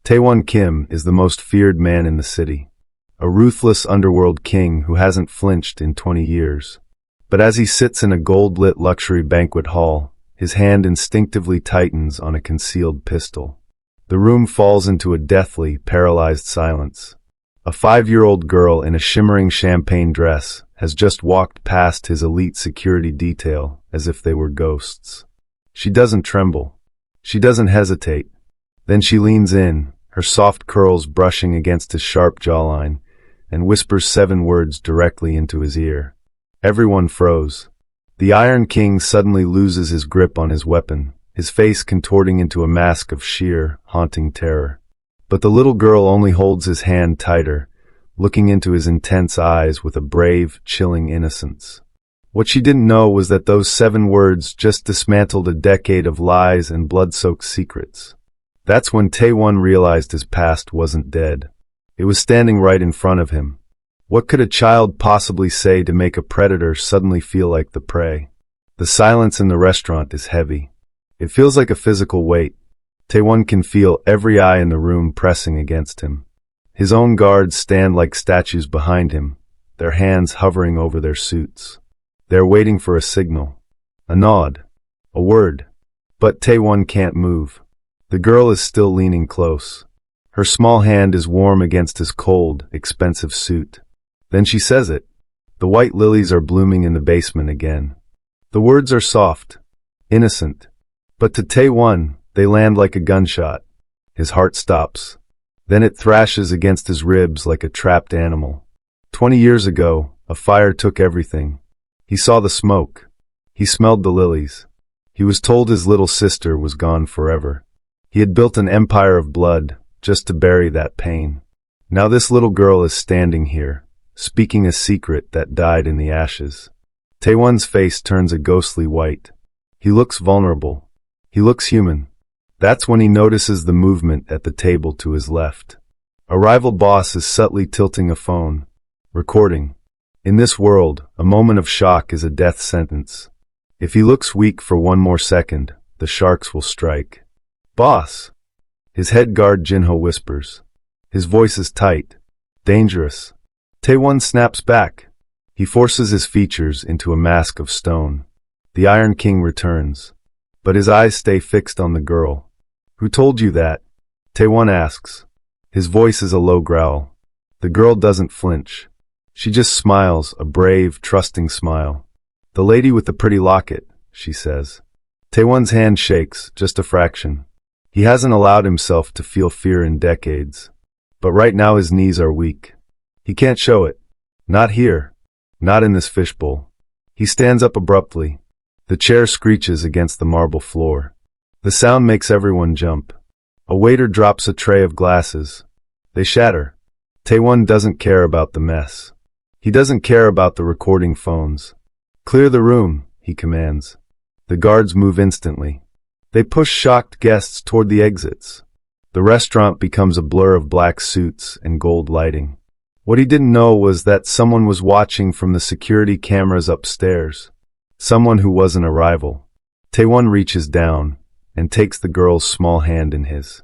Taewon Kim is the most feared man in the city. A ruthless underworld king who hasn't flinched in 20 years. But as he sits in a gold-lit luxury banquet hall, his hand instinctively tightens on a concealed pistol. The room falls into a deathly, paralyzed silence. A 5-year-old girl in a shimmering champagne dress has just walked past his elite security detail as if they were ghosts. She doesn't tremble. She doesn't hesitate. Then she leans in, her soft curls brushing against his sharp jawline, and whispers 7 words directly into his ear. Everyone froze. The Iron King suddenly loses his grip on his weapon, his face contorting into a mask of sheer, haunting terror. But the little girl only holds his hand tighter, looking into his intense eyes with a brave, chilling innocence. What she didn't know was that those 7 words just dismantled a decade of lies and blood-soaked secrets. That's when Taewon realized his past wasn't dead. It was standing right in front of him. What could a child possibly say to make a predator suddenly feel like the prey? The silence in the restaurant is heavy. It feels like a physical weight. Taewon can feel every eye in the room pressing against him. His own guards stand like statues behind him, their hands hovering over their suits. They're waiting for a signal, a nod, a word. But Taewon can't move. The girl is still leaning close. Her small hand is warm against his cold, expensive suit. Then she says it. The white lilies are blooming in the basement again. The words are soft, innocent. But to Taewon, they land like a gunshot. His heart stops. Then it thrashes against his ribs like a trapped animal. 20 years ago, a fire took everything. He saw the smoke. He smelled the lilies. He was told his little sister was gone forever. He had built an empire of blood, just to bury that pain. Now this little girl is standing here, speaking a secret that died in the ashes. Taewon's face turns a ghostly white. He looks vulnerable. He looks human. That's when he notices the movement at the table to his left. A rival boss is subtly tilting a phone, recording. In this world, a moment of shock is a death sentence. If he looks weak for 1 more second, the sharks will strike. Boss! His head guard Jinho whispers. His voice is tight, dangerous. Taewon snaps back. He forces his features into a mask of stone. The Iron King returns. But his eyes stay fixed on the girl. Who told you that? Taewon asks. His voice is a low growl. The girl doesn't flinch. She just smiles, a brave, trusting smile. The lady with the pretty locket, she says. Taewon's hand shakes, just a fraction. He hasn't allowed himself to feel fear in decades. But right now his knees are weak. He can't show it. Not here. Not in this fishbowl. He stands up abruptly. The chair screeches against the marble floor. The sound makes everyone jump. A waiter drops a tray of glasses. They shatter. Taewon doesn't care about the mess. He doesn't care about the recording phones. Clear the room, he commands. The guards move instantly. They push shocked guests toward the exits. The restaurant becomes a blur of black suits and gold lighting. What he didn't know was that someone was watching from the security cameras upstairs. Someone who wasn't a rival. Taewon reaches down and takes the girl's small hand in his.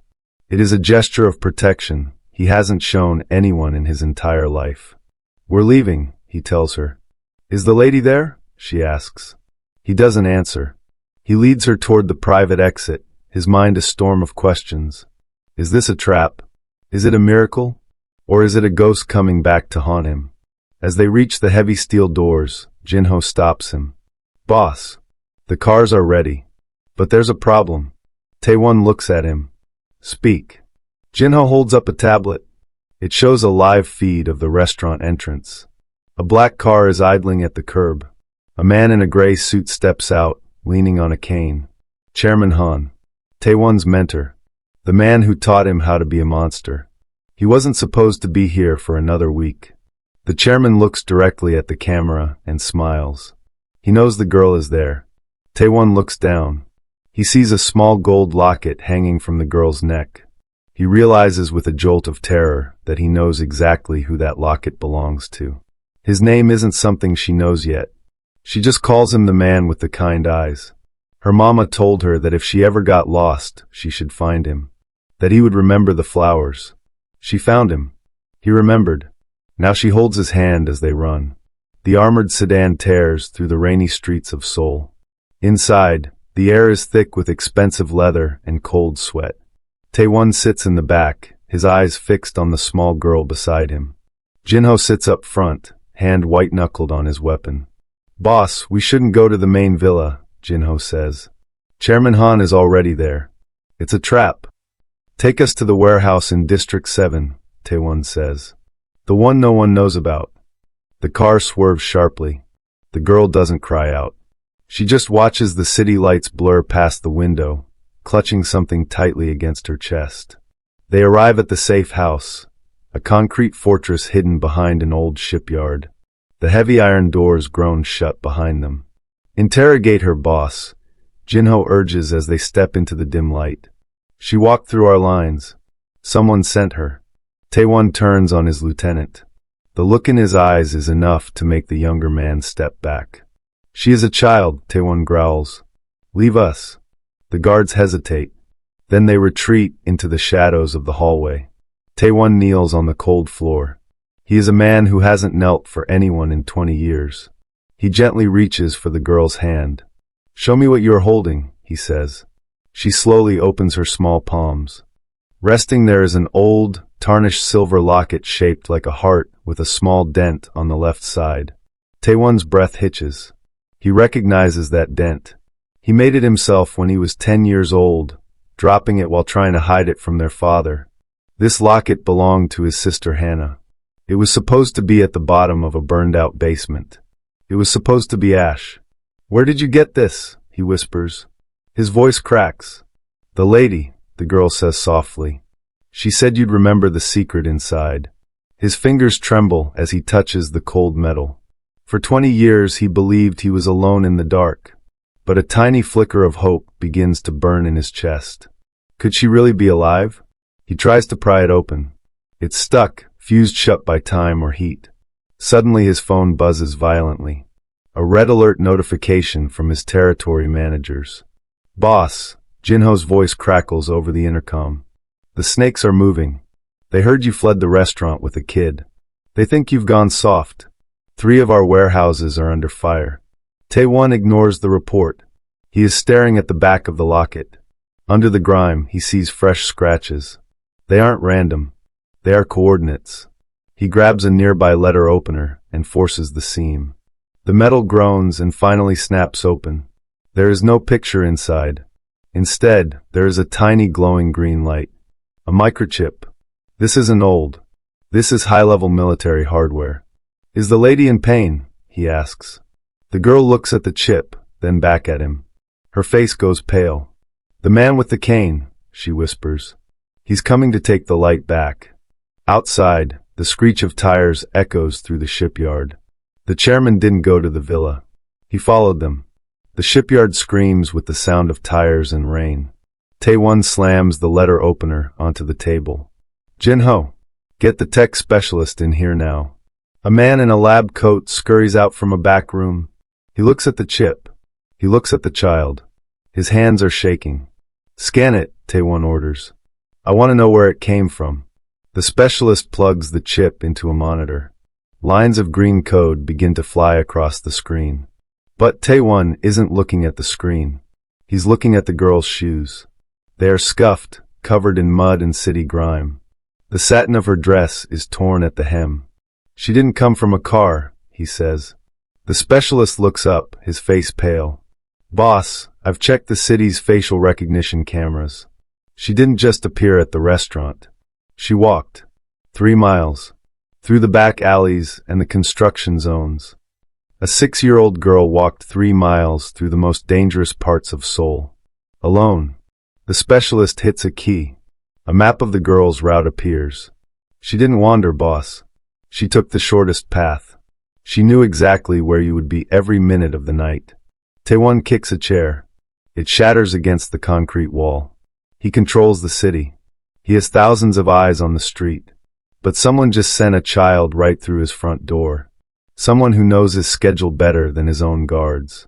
It is a gesture of protection he hasn't shown anyone in his entire life. We're leaving, he tells her. Is the lady there? She asks. He doesn't answer. He leads her toward the private exit, his mind a storm of questions. Is this a trap? Is it a miracle? Or is it a ghost coming back to haunt him? As they reach the heavy steel doors, Jinho stops him. Boss, the cars are ready. But there's a problem. Taewon looks at him. Speak. Jinho holds up a tablet. It shows a live feed of the restaurant entrance. A black car is idling at the curb. A man in a gray suit steps out, leaning on a cane. Chairman Han. Taewon's mentor. The man who taught him how to be a monster. He wasn't supposed to be here for another week. The chairman looks directly at the camera and smiles. He knows the girl is there. Taewon looks down. He sees a small gold locket hanging from the girl's neck. He realizes with a jolt of terror that he knows exactly who that locket belongs to. His name isn't something she knows yet. She just calls him the man with the kind eyes. Her mama told her that if she ever got lost, she should find him. that he would remember the flowers. She found him. He remembered. Now she holds his hand as they run. The armored sedan tears through the rainy streets of Seoul. Inside, the air is thick with expensive leather and cold sweat. Taewon sits in the back, his eyes fixed on the small girl beside him. Jinho sits up front, hand white-knuckled on his weapon. "Boss, we shouldn't go to the main villa," Jinho says. "Chairman Han is already there. It's a trap." "Take us to the warehouse in District 7, Taewon says. "The one no one knows about." The car swerves sharply. The girl doesn't cry out. She just watches the city lights blur past the window, clutching something tightly against her chest. They arrive at the safe house, a concrete fortress hidden behind an old shipyard. The heavy iron doors groan shut behind them. "Interrogate her, boss," Jinho urges as they step into the dim light. "She walked through our lines. Someone sent her." Taewon turns on his lieutenant. The look in his eyes is enough to make the younger man step back. "She is a child," Taewon growls. "Leave us." The guards hesitate. Then they retreat into the shadows of the hallway. Taewon kneels on the cold floor. He is a man who hasn't knelt for anyone in 20 years. He gently reaches for the girl's hand. "Show me what you are holding," he says. She slowly opens her small palms. Resting there is an old, tarnished silver locket shaped like a heart with a small dent on the left side. Taewon's breath hitches. He recognizes that dent. He made it himself when he was 10 years old, dropping it while trying to hide it from their father. This locket belonged to his sister Hannah. It was supposed to be at the bottom of a burned-out basement. It was supposed to be ash. "Where did you get this?" he whispers. His voice cracks. "The lady," the girl says softly. "She said you'd remember the secret inside." His fingers tremble as he touches the cold metal. For 20 years he believed he was alone in the dark, but a tiny flicker of hope begins to burn in his chest. Could she really be alive? He tries to pry it open. It's stuck, fused shut by time or heat. Suddenly his phone buzzes violently. A red alert notification from his territory managers. "Boss," Jinho's voice crackles over the intercom. "The snakes are moving. They heard you fled the restaurant with a kid. They think you've gone soft. 3 of our warehouses are under fire." Taewon ignores the report. He is staring at the back of the locket. Under the grime, he sees fresh scratches. They aren't random. They are coordinates. He grabs a nearby letter opener and forces the seam. The metal groans and finally snaps open. There is no picture inside. Instead, there is a tiny glowing green light. A microchip. This isn't old. This is high-level military hardware. "Is the lady in pain?" he asks. The girl looks at the chip, then back at him. Her face goes pale. "The man with the cane," she whispers. "He's coming to take the light back." Outside, the screech of tires echoes through the shipyard. The chairman didn't go to the villa. He followed them. The shipyard screams with the sound of tires and rain. Taewon slams the letter opener onto the table. "Jinho, get the tech specialist in here now." A man in a lab coat scurries out from a back room. He looks at the chip. He looks at the child. His hands are shaking. "Scan it," Taewon orders. "I want to know where it came from." The specialist plugs the chip into a monitor. Lines of green code begin to fly across the screen. But Taewon isn't looking at the screen. He's looking at the girl's shoes. They are scuffed, covered in mud and city grime. The satin of her dress is torn at the hem. "She didn't come from a car," he says. The specialist looks up, his face pale. "Boss, I've checked the city's facial recognition cameras. She didn't just appear at the restaurant. She walked 3 miles, through the back alleys and the construction zones. A 6-year-old girl walked 3 miles through the most dangerous parts of Seoul. Alone." The specialist hits a key. A map of the girl's route appears. "She didn't wander, boss. She took the shortest path. She knew exactly where you would be every minute of the night." Taewon kicks a chair. It shatters against the concrete wall. He controls the city. He has thousands of eyes on the street. But someone just sent a child right through his front door. Someone who knows his schedule better than his own guards.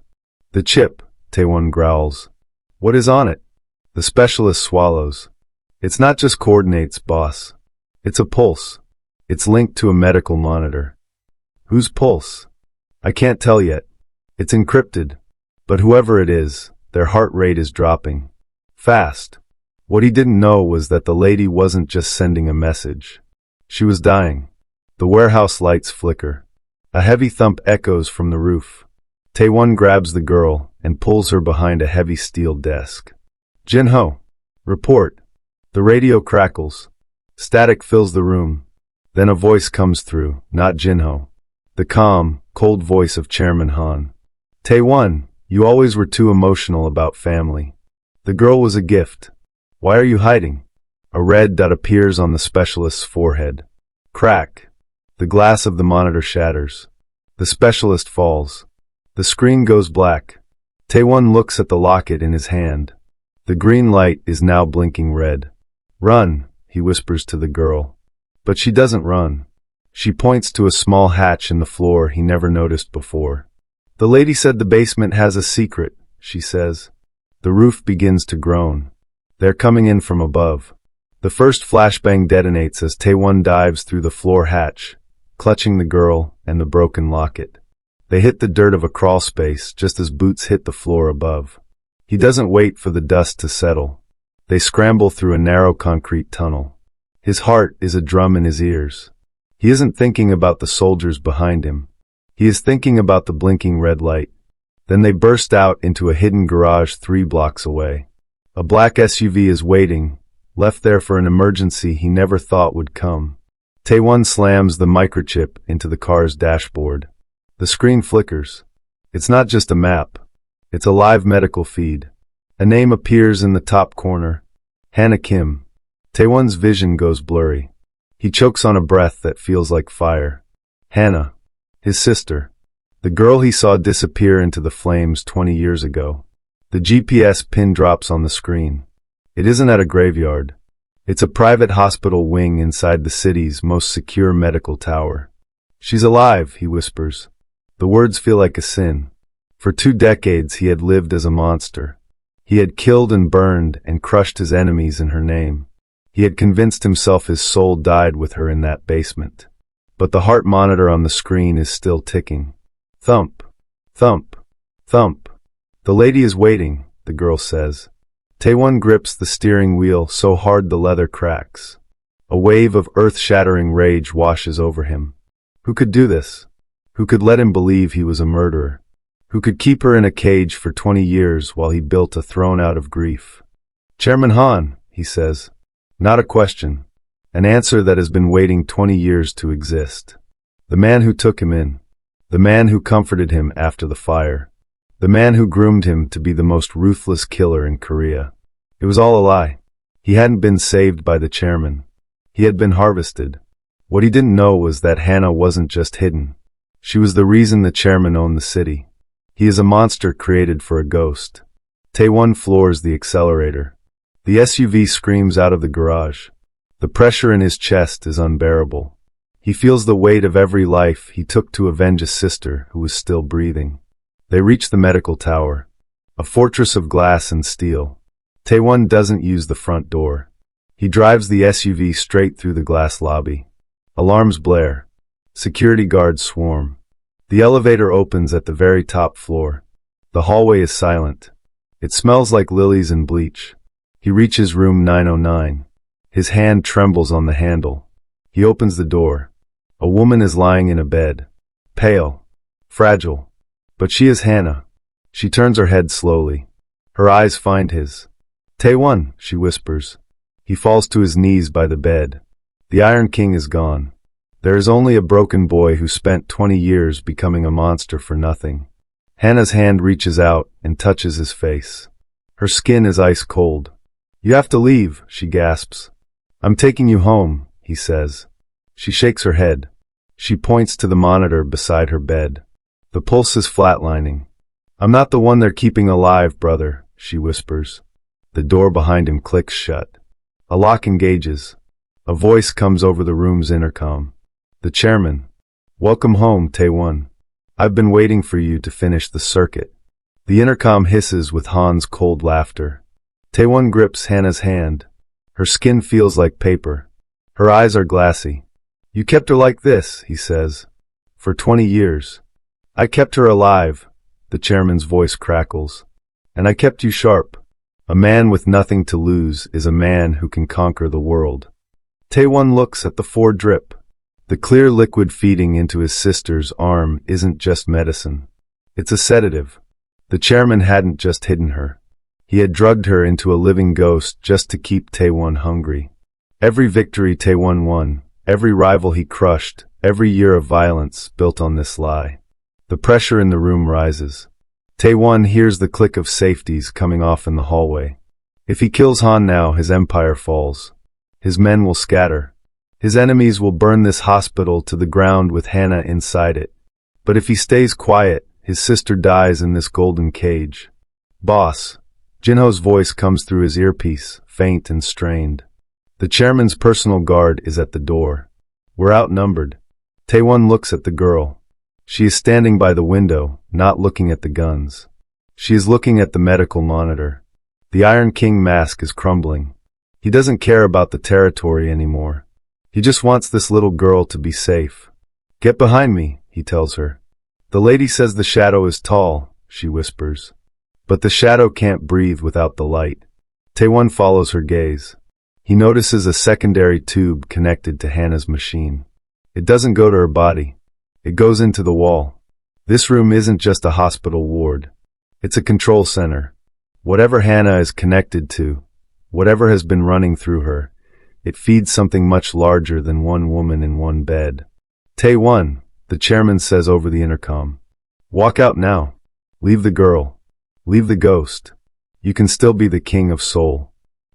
"The chip," Taewon growls. "What is on it?" The specialist swallows. It's not just coordinates, boss. It's a pulse. It's linked to a medical monitor. Whose pulse? I can't tell yet. It's encrypted. But whoever it is, their heart rate is dropping. Fast. What he didn't know was that the lady wasn't just sending a message. She was dying. The warehouse lights flicker. A heavy thump echoes from the roof. Taewon grabs the girl and pulls her behind a heavy steel desk. Jinho. Report. The radio crackles. Static fills the room. Then a voice comes through, not Jinho. The calm, cold voice of Chairman Han. Taewon, you always were too emotional about family. The girl was a gift. Why are you hiding? A red dot appears on the specialist's forehead. Crack. The glass of the monitor shatters. The specialist falls. The screen goes black. Taewon looks at the locket in his hand. The green light is now blinking red. Run, he whispers to the girl. But she doesn't run. She points to a small hatch in the floor he never noticed before. The lady said the basement has a secret, she says. The roof begins to groan. They're coming in from above. The first flashbang detonates as Taewon dives through the floor hatch, clutching the girl and the broken locket. They hit the dirt of a crawl space just as boots hit the floor above. He doesn't wait for the dust to settle. They scramble through a narrow concrete tunnel. His heart is a drum in his ears. He isn't thinking about the soldiers behind him. He is thinking about the blinking red light. Then they burst out into a hidden garage 3 blocks away. A black SUV is waiting, left there for an emergency he never thought would come. Taewon slams the microchip into the car's dashboard. The screen flickers. It's not just a map. It's a live medical feed. A name appears in the top corner. Hannah Kim. Taewon's vision goes blurry. He chokes on a breath that feels like fire. Hannah. His sister. The girl he saw disappear into the flames 20 years ago. The GPS pin drops on the screen. It isn't at a graveyard. It's a private hospital wing inside the city's most secure medical tower. She's alive, he whispers. The words feel like a sin. For 2 decades he had lived as a monster. He had killed and burned and crushed his enemies in her name. He had convinced himself his soul died with her in that basement. But the heart monitor on the screen is still ticking. Thump, thump, thump. The lady is waiting, the girl says. Taewon grips the steering wheel so hard the leather cracks. A wave of earth-shattering rage washes over him. Who could do this? Who could let him believe he was a murderer? Who could keep her in a cage for 20 years while he built a throne out of grief? Chairman Han, he says. Not a question. An answer that has been waiting 20 years to exist. The man who took him in. The man who comforted him after the fire. The man who groomed him to be the most ruthless killer in Korea. It was all a lie. He hadn't been saved by the chairman. He had been harvested. What he didn't know was that Hannah wasn't just hidden. She was the reason the chairman owned the city. He is a monster created for a ghost. Taewon floors the accelerator. The SUV screams out of the garage. The pressure in his chest is unbearable. He feels the weight of every life he took to avenge a sister who was still breathing. They reach the medical tower, a fortress of glass and steel. Taewon doesn't use the front door. He drives the SUV straight through the glass lobby. Alarms blare. Security guards swarm. The elevator opens at the very top floor. The hallway is silent. It smells like lilies and bleach. He reaches room 909. His hand trembles on the handle. He opens the door. A woman is lying in a bed. Pale. Fragile. But she is Hannah. She turns her head slowly. Her eyes find his. Taewon, she whispers. He falls to his knees by the bed. The Iron King is gone. There is only a broken boy who spent 20 years becoming a monster for nothing. Hannah's hand reaches out and touches his face. Her skin is ice cold. You have to leave, she gasps. I'm taking you home, he says. She shakes her head. She points to the monitor beside her bed. The pulse is flatlining. I'm not the one they're keeping alive, brother, she whispers. The door behind him clicks shut. A lock engages. A voice comes over the room's intercom. The chairman. Welcome home, Taewon. I've been waiting for you to finish the circuit. The intercom hisses with Han's cold laughter. Taewon grips Hannah's hand. Her skin feels like paper. Her eyes are glassy. You kept her like this, he says. For 20 years. I kept her alive, the chairman's voice crackles. And I kept you sharp. A man with nothing to lose is a man who can conquer the world. Taewon looks at the 4 drip. The clear liquid feeding into his sister's arm isn't just medicine. It's a sedative. The chairman hadn't just hidden her. He had drugged her into a living ghost just to keep Taewon hungry. Every victory Taewon won, every rival he crushed, every year of violence built on this lie. The pressure in the room rises. Taewon hears the click of safeties coming off in the hallway. If he kills Han now, his empire falls. His men will scatter. His enemies will burn this hospital to the ground with Hannah inside it. But if he stays quiet, his sister dies in this golden cage. Boss. Jinho's voice comes through his earpiece, faint and strained. The chairman's personal guard is at the door. We're outnumbered. Taewon looks at the girl. She is standing by the window, not looking at the guns. She is looking at the medical monitor. The Iron King mask is crumbling. He doesn't care about the territory anymore. He just wants this little girl to be safe. Get behind me, he tells her. The lady says the shadow is tall, she whispers. But the shadow can't breathe without the light. Taewon follows her gaze. He notices a secondary tube connected to Hannah's machine. It doesn't go to her body. It goes into the wall. This room isn't just a hospital ward. It's a control center. Whatever Hannah is connected to, whatever has been running through her, it feeds something much larger than one woman in one bed. Taewon, the chairman says over the intercom. Walk out now. Leave the girl. Leave the ghost. You can still be the king of Seoul.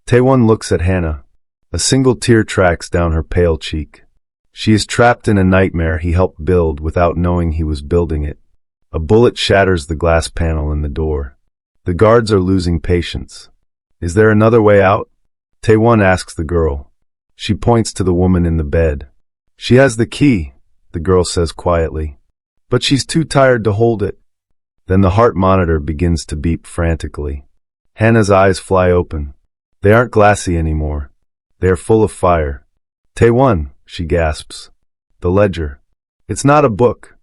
Taewon looks at Hannah. A single tear tracks down her pale cheek. She is trapped in a nightmare he helped build without knowing he was building it. A bullet shatters the glass panel in the door. The guards are losing patience. Is there another way out? Taewon asks the girl. She points to the woman in the bed. She has the key, the girl says quietly. But she's too tired to hold it. Then the heart monitor begins to beep frantically. Hannah's eyes fly open. They aren't glassy anymore. They are full of fire. Taewon, she gasps. The ledger. It's not a book.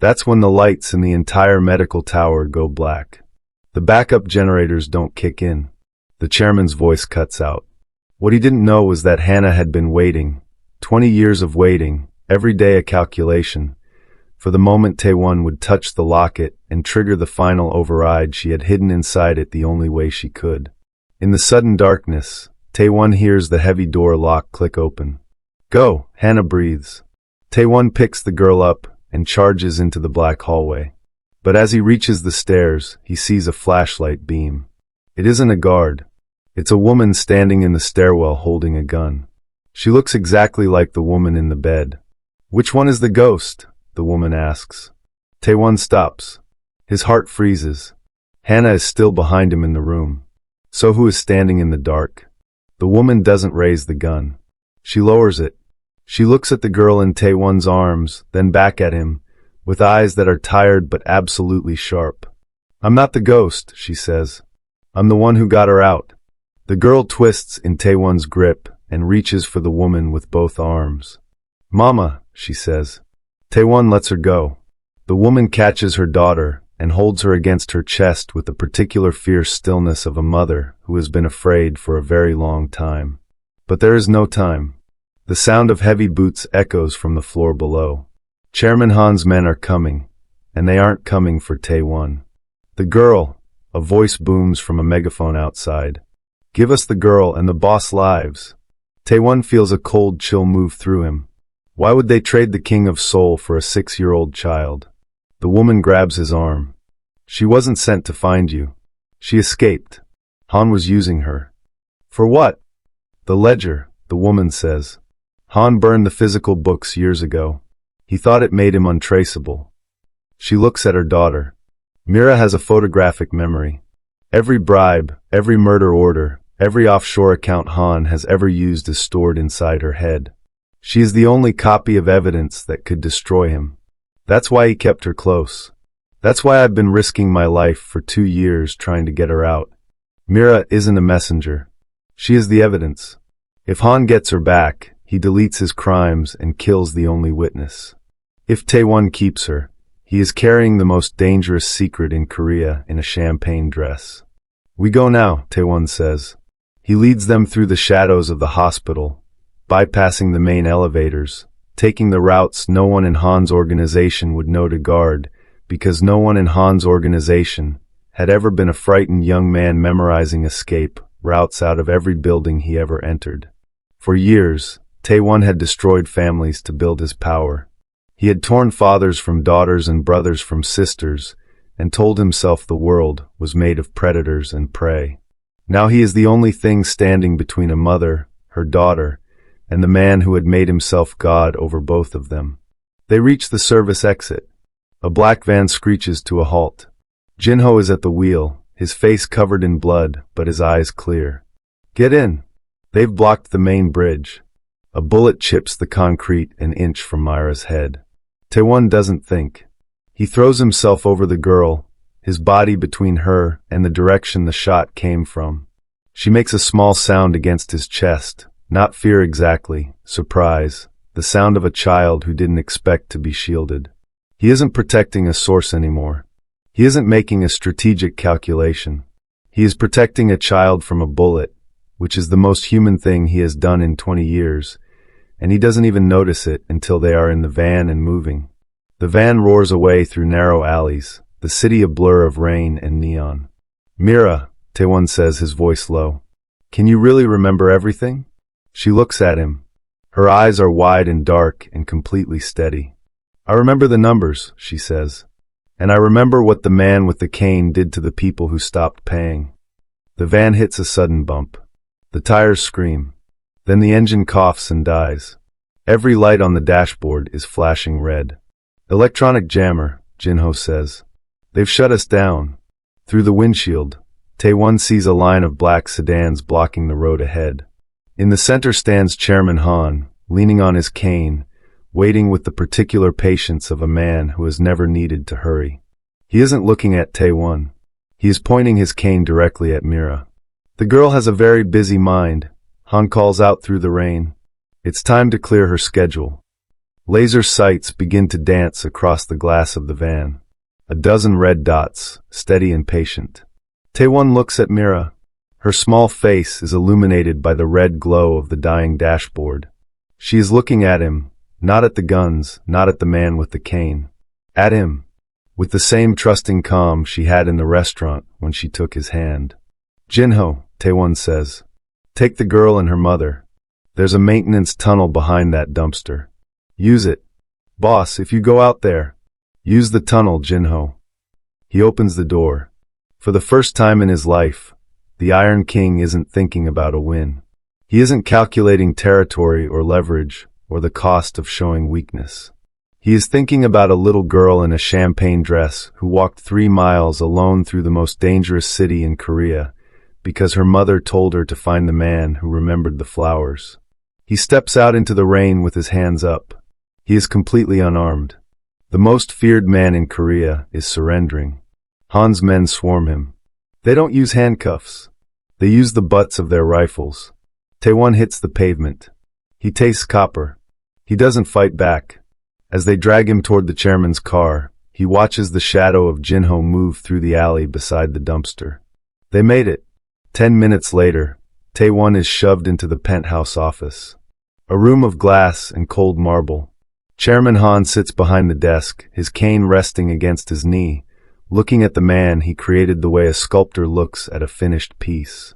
That's when the lights in the entire medical tower go black. The backup generators don't kick in. The chairman's voice cuts out. What he didn't know was that Hannah had been waiting. 20 years of waiting, every day a calculation, for the moment Taewon would touch the locket and trigger the final override she had hidden inside it the only way she could. In the sudden darkness, Taewon hears the heavy door lock click open. Go, Hannah breathes. Taewon picks the girl up and charges into the black hallway. But as he reaches the stairs, he sees a flashlight beam. It isn't a guard. It's a woman standing in the stairwell holding a gun. She looks exactly like the woman in the bed. Which one is the ghost? The woman asks. Taewon stops. His heart freezes. Hannah is still behind him in the room. So who is standing in the dark? The woman doesn't raise the gun. She lowers it. She looks at the girl in Taewon's arms, then back at him, with eyes that are tired but absolutely sharp. I'm not the ghost, she says. I'm the one who got her out. The girl twists in Taewon's grip and reaches for the woman with both arms. Mama, she says. Taewon lets her go. The woman catches her daughter and holds her against her chest with the particular fierce stillness of a mother who has been afraid for a very long time. But there is no time. The sound of heavy boots echoes from the floor below. Chairman Han's men are coming, and they aren't coming for Taewon. The girl, a voice booms from a megaphone outside. Give us the girl and the boss lives. Taewon feels a cold chill move through him. Why would they trade the king of Seoul for a 6-year-old child? The woman grabs his arm. She wasn't sent to find you. She escaped. Han was using her. For what? The ledger, the woman says. Han burned the physical books years ago. He thought it made him untraceable. She looks at her daughter. Mira has a photographic memory. Every bribe, every murder order, every offshore account Han has ever used is stored inside her head. She is the only copy of evidence that could destroy him. That's why he kept her close. That's why I've been risking my life for 2 years trying to get her out. Mira isn't a messenger. She is the evidence. If Han gets her back, he deletes his crimes and kills the only witness. If Taewon keeps her, he is carrying the most dangerous secret in Korea in a champagne dress. We go now, Taewon says. He leads them through the shadows of the hospital, bypassing the main elevators, taking the routes no one in Han's organization would know to guard, because no one in Han's organization had ever been a frightened young man memorizing escape routes out of every building he ever entered. For years, Taewon had destroyed families to build his power. He had torn fathers from daughters and brothers from sisters, and told himself the world was made of predators and prey. Now he is the only thing standing between a mother, her daughter, and the man who had made himself God over both of them. They reach the service exit. A black van screeches to a halt. Jinho is at the wheel, his face covered in blood, but his eyes clear. Get in. They've blocked the main bridge. A bullet chips the concrete an inch from Myra's head. Taewon doesn't think. He throws himself over the girl, his body between her and the direction the shot came from. She makes a small sound against his chest, not fear exactly, surprise, the sound of a child who didn't expect to be shielded. He isn't protecting a source anymore. He isn't making a strategic calculation. He is protecting a child from a bullet, which is the most human thing he has done in 20 years, and he doesn't even notice it until they are in the van and moving. The van roars away through narrow alleys, the city a blur of rain and neon. Mira, Taewon says, his voice low. Can you really remember everything? She looks at him. Her eyes are wide and dark and completely steady. I remember the numbers, she says. And I remember what the man with the cane did to the people who stopped paying. The van hits a sudden bump. The tires scream. Then the engine coughs and dies. Every light on the dashboard is flashing red. Electronic jammer, Jinho says. They've shut us down. Through the windshield, Taewon sees a line of black sedans blocking the road ahead. In the center stands Chairman Han, leaning on his cane, waiting with the particular patience of a man who has never needed to hurry. He isn't looking at Taewon. He is pointing his cane directly at Mira. The girl has a very busy mind, Han calls out through the rain. It's time to clear her schedule. Laser sights begin to dance across the glass of the van. A dozen red dots, steady and patient. Taewon looks at Mira. Her small face is illuminated by the red glow of the dying dashboard. She is looking at him, not at the guns, not at the man with the cane. At him, with the same trusting calm she had in the restaurant when she took his hand. Jinho, Taewon says. Take the girl and her mother. There's a maintenance tunnel behind that dumpster. Use it. Boss, if you go out there, use the tunnel, Jinho. He opens the door. For the first time in his life, the Iron King isn't thinking about a win. He isn't calculating territory or leverage or the cost of showing weakness. He is thinking about a little girl in a champagne dress who walked 3 miles alone through the most dangerous city in Korea because her mother told her to find the man who remembered the flowers. He steps out into the rain with his hands up. He is completely unarmed. The most feared man in Korea is surrendering. Han's men swarm him. They don't use handcuffs. They use the butts of their rifles. Taewon hits the pavement. He tastes copper. He doesn't fight back. As they drag him toward the chairman's car, he watches the shadow of Jinho move through the alley beside the dumpster. They made it. 10 minutes later, Taewon is shoved into the penthouse office. A room of glass and cold marble. Chairman Han sits behind the desk, his cane resting against his knee, looking at the man he created the way a sculptor looks at a finished piece.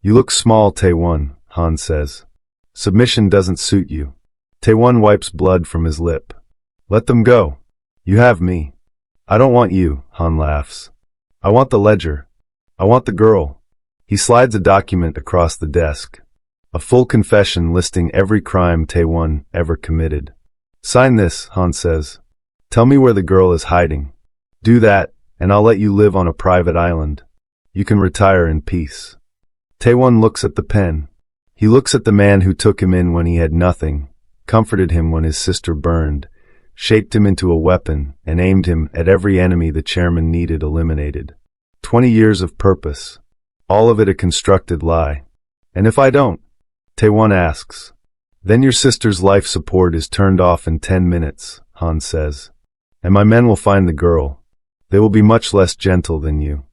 You look small, Taewon, Han says. Submission doesn't suit you. Taewon wipes blood from his lip. Let them go. You have me. I don't want you, Han laughs. I want the ledger. I want the girl. He slides a document across the desk. A full confession listing every crime Taewon ever committed. Sign this, Han says. Tell me where the girl is hiding. Do that, and I'll let you live on a private island. You can retire in peace. Taewon looks at the pen. He looks at the man who took him in when he had nothing, comforted him when his sister burned, shaped him into a weapon, and aimed him at every enemy the chairman needed eliminated. 20 years of purpose. All of it a constructed lie. And if I don't? Taewon asks. Then your sister's life support is turned off in 10 minutes, Han says. And my men will find the girl. They will be much less gentle than you.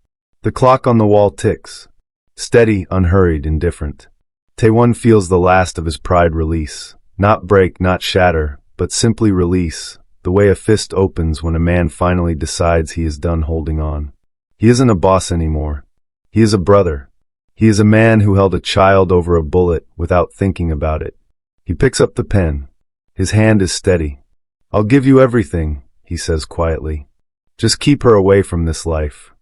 The clock on the wall ticks. Steady, unhurried, indifferent. Taewon feels the last of his pride release. Not break, not shatter, but simply release, the way a fist opens when a man finally decides he is done holding on. He isn't a boss anymore. He is a brother. He is a man who held a child over a bullet without thinking about it. He picks up the pen. His hand is steady. I'll give you everything, he says quietly. Just keep her away from this life.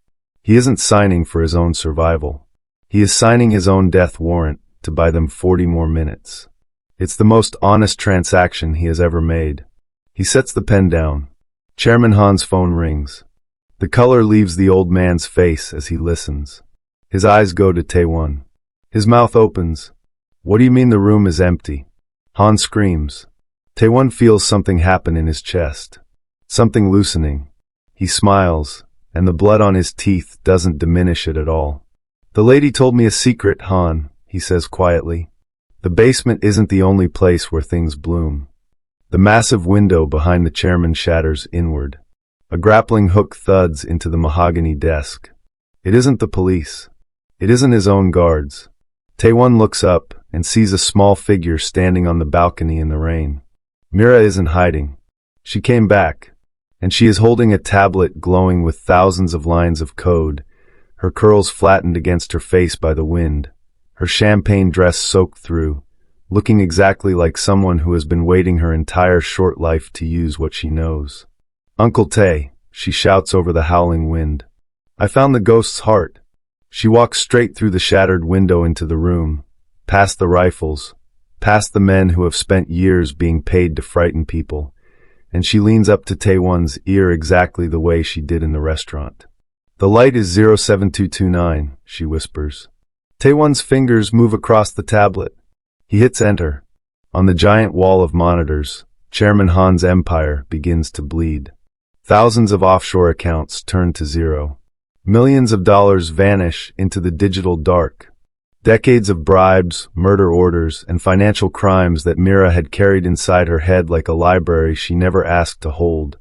He isn't signing for his own survival. He is signing his own death warrant to buy them 40 more minutes. It's the most honest transaction he has ever made. He sets the pen down. Chairman Han's phone rings. The color leaves the old man's face as he listens. His eyes go to Taewon. His mouth opens. What do you mean the room is empty? Han screams. Taewon feels something happen in his chest. Something loosening. He smiles, and the blood on his teeth doesn't diminish it at all. The lady told me a secret, Han, he says quietly. The basement isn't the only place where things bloom. The massive window behind the chairman shatters inward. A grappling hook thuds into the mahogany desk. It isn't the police. It isn't his own guards. Taewon looks up and sees a small figure standing on the balcony in the rain. Mira isn't hiding. She came back, and she is holding a tablet glowing with thousands of lines of code, her curls flattened against her face by the wind, her champagne dress soaked through, looking exactly like someone who has been waiting her entire short life to use what she knows. Uncle Tae, she shouts over the howling wind. I found the ghost's heart. She walks straight through the shattered window into the room, past the rifles, past the men who have spent years being paid to frighten people, and she leans up to Taewon's ear exactly the way she did in the restaurant. The light is 07229, she whispers. Taewon's fingers move across the tablet. He hits enter. On the giant wall of monitors, Chairman Han's empire begins to bleed. Thousands of offshore accounts turn to zero. Millions of dollars vanish into the digital dark. Decades of bribes, murder orders, and financial crimes that Mira had carried inside her head like a library she never asked to hold.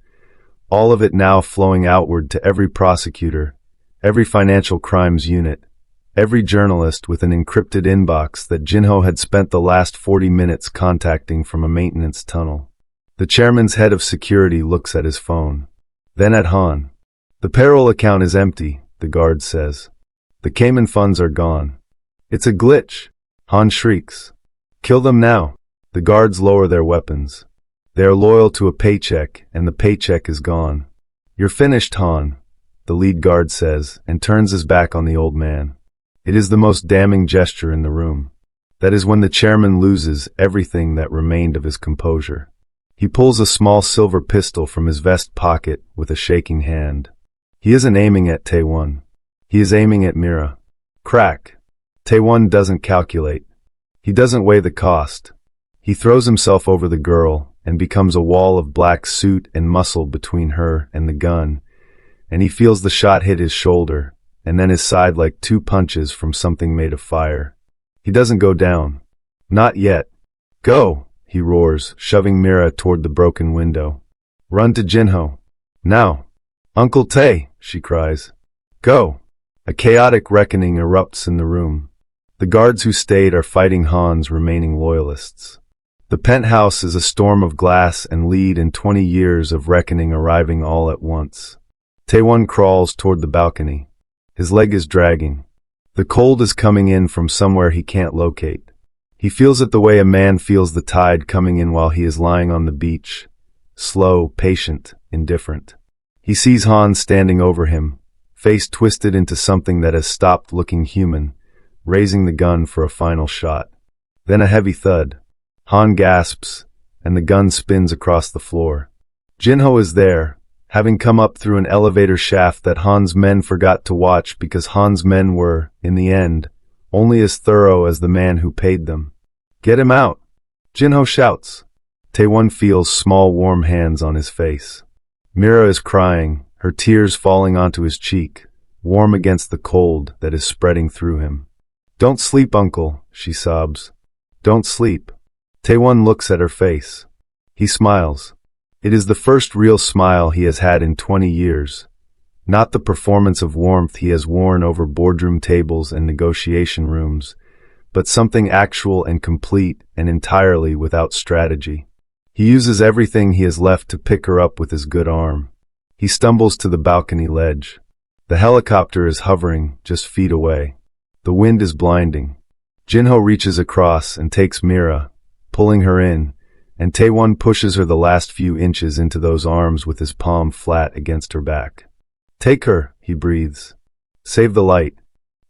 All of it now flowing outward to every prosecutor, every financial crimes unit, every journalist with an encrypted inbox that Jinho had spent the last 40 minutes contacting from a maintenance tunnel. The chairman's head of security looks at his phone. Then at Han. The payroll account is empty, the guard says. The Cayman funds are gone. It's a glitch. Han shrieks. Kill them now. The guards lower their weapons. They are loyal to a paycheck, and the paycheck is gone. You're finished, Han, the lead guard says, and turns his back on the old man. It is the most damning gesture in the room. That is when the chairman loses everything that remained of his composure. He pulls a small silver pistol from his vest pocket with a shaking hand. He isn't aiming at Taewon. He is aiming at Mira. Crack. Taewon doesn't calculate. He doesn't weigh the cost. He throws himself over the girl and becomes a wall of black suit and muscle between her and the gun, and he feels the shot hit his shoulder, and then his side like two punches from something made of fire. He doesn't go down. Not yet. Go, he roars, shoving Mira toward the broken window. Run to Jinho. Now. Uncle Tae, she cries. Go. A chaotic reckoning erupts in the room. The guards who stayed are fighting Han's remaining loyalists. The penthouse is a storm of glass and lead in 20 years of reckoning arriving all at once. Taewon crawls toward the balcony. His leg is dragging. The cold is coming in from somewhere he can't locate. He feels it the way a man feels the tide coming in while he is lying on the beach. Slow, patient, indifferent. He sees Han standing over him, face twisted into something that has stopped looking human, raising the gun for a final shot. Then a heavy thud. Han gasps, and the gun spins across the floor. Jinho is there, having come up through an elevator shaft that Han's men forgot to watch because Han's men were, in the end, only as thorough as the man who paid them. Get him out! Jinho shouts. Taewon feels small warm hands on his face. Mira is crying, her tears falling onto his cheek, warm against the cold that is spreading through him. Don't sleep, uncle, she sobs. Don't sleep. Taewon looks at her face. He smiles. It is the first real smile he has had in 20 years. Not the performance of warmth he has worn over boardroom tables and negotiation rooms, but something actual and complete and entirely without strategy. He uses everything he has left to pick her up with his good arm. He stumbles to the balcony ledge. The helicopter is hovering just feet away. The wind is blinding. Jinho reaches across and takes Mira, pulling her in, and Taewon pushes her the last few inches into those arms with his palm flat against her back. Take her, he breathes. Save the light.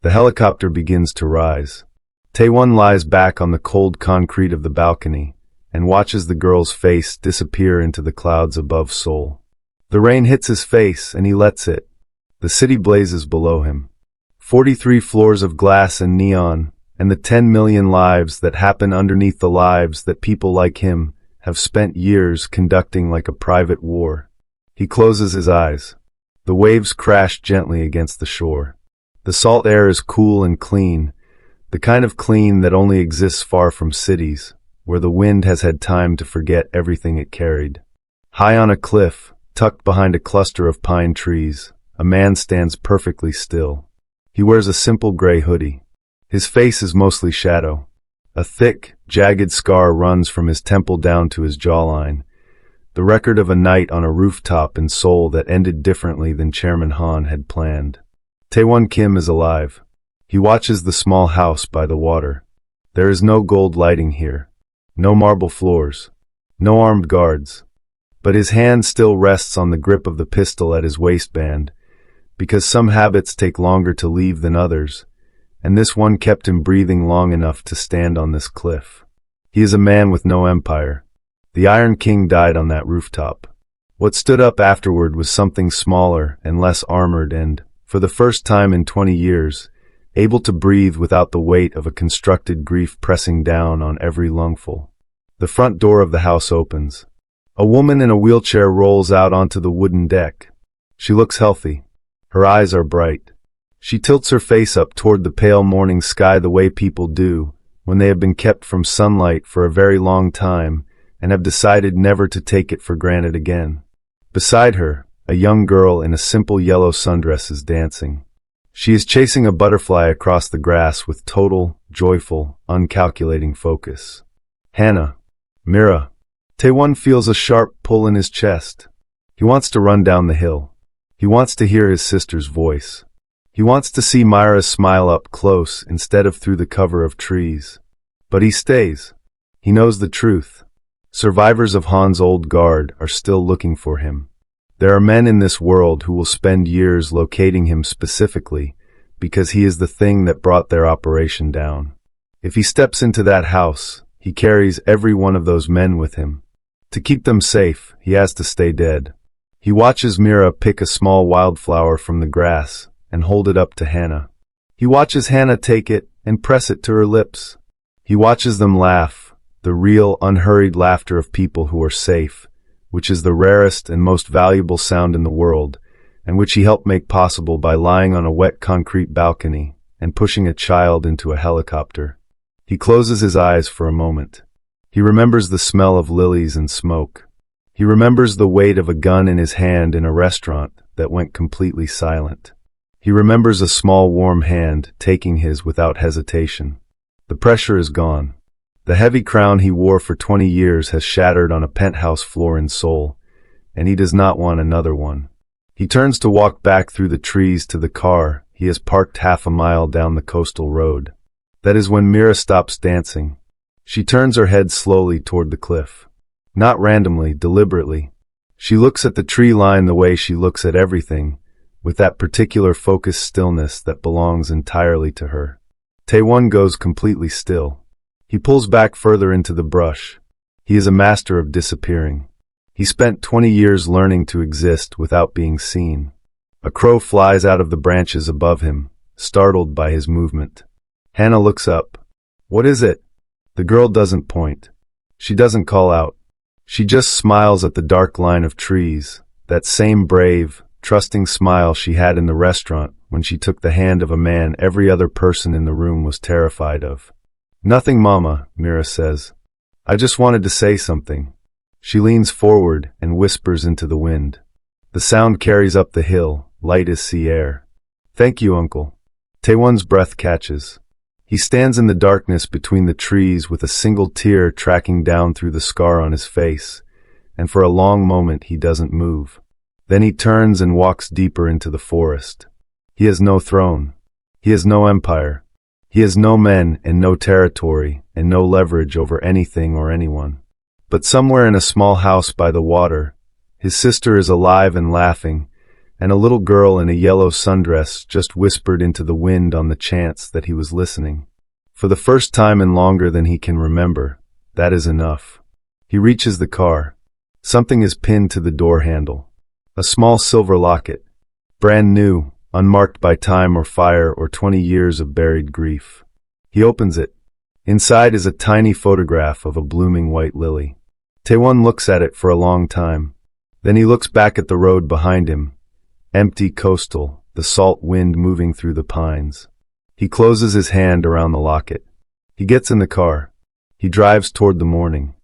The helicopter begins to rise. Taewon lies back on the cold concrete of the balcony and watches the girl's face disappear into the clouds above Seoul. The rain hits his face and he lets it. The city blazes below him. 43 floors of glass and neon, and the 10 million lives that happen underneath the lives that people like him have spent years conducting like a private war. He closes his eyes. The waves crash gently against the shore. The salt air is cool and clean, the kind of clean that only exists far from cities, where the wind has had time to forget everything it carried. High on a cliff, tucked behind a cluster of pine trees, a man stands perfectly still. He wears a simple gray hoodie. His face is mostly shadow. A thick, jagged scar runs from his temple down to his jawline, the record of a night on a rooftop in Seoul that ended differently than Chairman Han had planned. Taewon Kim is alive. He watches the small house by the water. There is no gold lighting here. No marble floors. No armed guards. But his hand still rests on the grip of the pistol at his waistband, because some habits take longer to leave than others, and this one kept him breathing long enough to stand on this cliff. He is a man with no empire. The Iron King died on that rooftop. What stood up afterward was something smaller and less armored and, for the first time in 20 years, able to breathe without the weight of a constructed grief pressing down on every lungful. The front door of the house opens. A woman in a wheelchair rolls out onto the wooden deck. She looks healthy. Her eyes are bright. She tilts her face up toward the pale morning sky the way people do when they have been kept from sunlight for a very long time and have decided never to take it for granted again. Beside her, a young girl in a simple yellow sundress is dancing. She is chasing a butterfly across the grass with total, joyful, uncalculating focus. Hannah. Mira. Taewon feels a sharp pull in his chest. He wants to run down the hill. He wants to hear his sister's voice. He wants to see Myra's smile up close instead of through the cover of trees. But he stays. He knows the truth. Survivors of Han's old guard are still looking for him. There are men in this world who will spend years locating him specifically because he is the thing that brought their operation down. If he steps into that house, he carries every one of those men with him. To keep them safe, he has to stay dead. He watches Mira pick a small wildflower from the grass and hold it up to Hannah. He watches Hannah take it and press it to her lips. He watches them laugh, the real, unhurried laughter of people who are safe, which is the rarest and most valuable sound in the world, and which he helped make possible by lying on a wet concrete balcony and pushing a child into a helicopter. He closes his eyes for a moment. He remembers the smell of lilies and smoke. He remembers the weight of a gun in his hand in a restaurant that went completely silent. He remembers a small warm hand taking his without hesitation. The pressure is gone. The heavy crown he wore for 20 years has shattered on a penthouse floor in Seoul, and he does not want another one. He turns to walk back through the trees to the car he has parked half a mile down the coastal road. That is when Mira stops dancing. She turns her head slowly toward the cliff. Not randomly, deliberately. She looks at the tree line the way she looks at everything, with that particular focused stillness that belongs entirely to her. Taewon goes completely still. He pulls back further into the brush. He is a master of disappearing. He spent 20 years learning to exist without being seen. A crow flies out of the branches above him, startled by his movement. Hannah looks up. What is it? The girl doesn't point. She doesn't call out. She just smiles at the dark line of trees, that same brave, trusting smile she had in the restaurant when she took the hand of a man every other person in the room was terrified of. Nothing, Mama, Mira says. I just wanted to say something. She leans forward and whispers into the wind. The sound carries up the hill, light as sea air. Thank you, Uncle. Taewon's breath catches. He stands in the darkness between the trees with a single tear tracking down through the scar on his face, and for a long moment he doesn't move. Then he turns and walks deeper into the forest. He has no throne. He has no empire. He has no men and no territory and no leverage over anything or anyone. But somewhere in a small house by the water, his sister is alive and laughing, and a little girl in a yellow sundress just whispered into the wind on the chance that he was listening. For the first time in longer than he can remember, that is enough. He reaches the car. Something is pinned to the door handle. A small silver locket. Brand new, unmarked by time or fire or 20 years of buried grief. He opens it. Inside is a tiny photograph of a blooming white lily. Taewon looks at it for a long time. Then he looks back at the road behind him. Empty, coastal, the salt wind moving through the pines. He closes his hand around the locket. He gets in the car. He drives toward the morning.